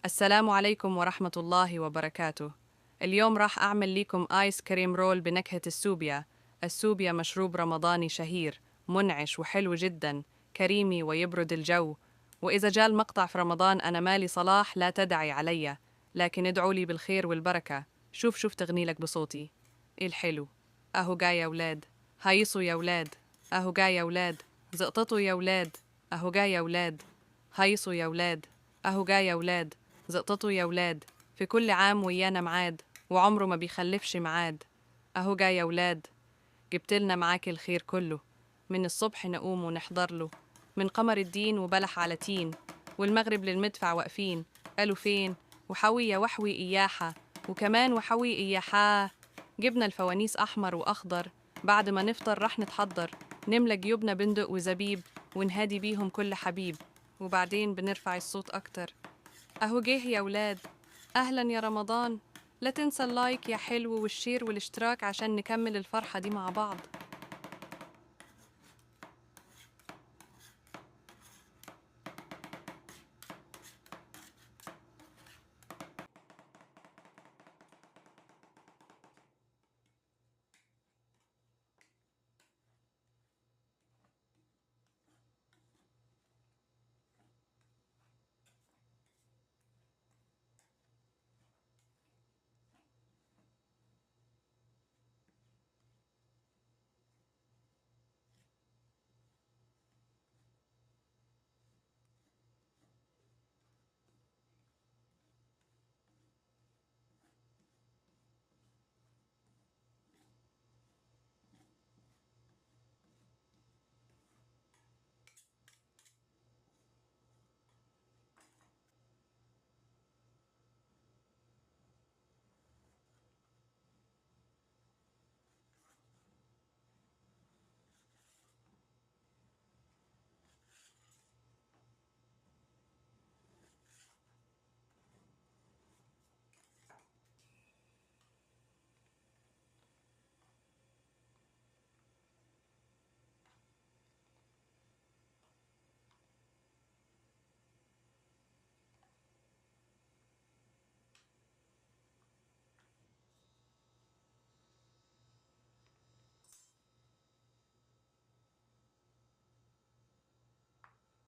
السلام عليكم ورحمة الله وبركاته. اليوم راح أعمل لكم آيس كريم رول بنكهة السوبيا. السوبيا مشروب رمضاني شهير، منعش وحلو جدا، كريمي ويبرد الجو. وإذا جاء المقطع في رمضان أنا مالي صلاح، لا تدعي علي، لكن ادعوا لي بالخير والبركة. شوف تغني لك بصوتي. إيه الحلو. أهو جاي يا ولاد، هيصوا يا ولاد. أهو جاي يا ولاد، زقططوا يا ولاد. أهو جاي يا ولاد، هيصوا يا ولاد. أهو جاي يا ولاد، زقططوا يا ولاد. في كل عام ويانا معاد، وعمره ما بيخلفش معاد. أهو جاي يا ولاد، جبتلنا معاك الخير كله. من الصبح نقوم ونحضر له، من قمر الدين وبلح على تين، والمغرب للمدفع واقفين. قالوا فين؟ وحوي وحوي إياحة، وكمان وحوي إياحاه. جبنا الفوانيس أحمر وأخضر، بعد ما نفطر رح نتحضر، نملى جيوبنا بندق وزبيب، ونهادي بيهم كل حبيب. وبعدين بنرفع الصوت أكتر. أهو جه يا ولاد، أهلا يا رمضان. لا تنسى اللايك يا حلو والشير والاشتراك عشان نكمل الفرحة دي مع بعض.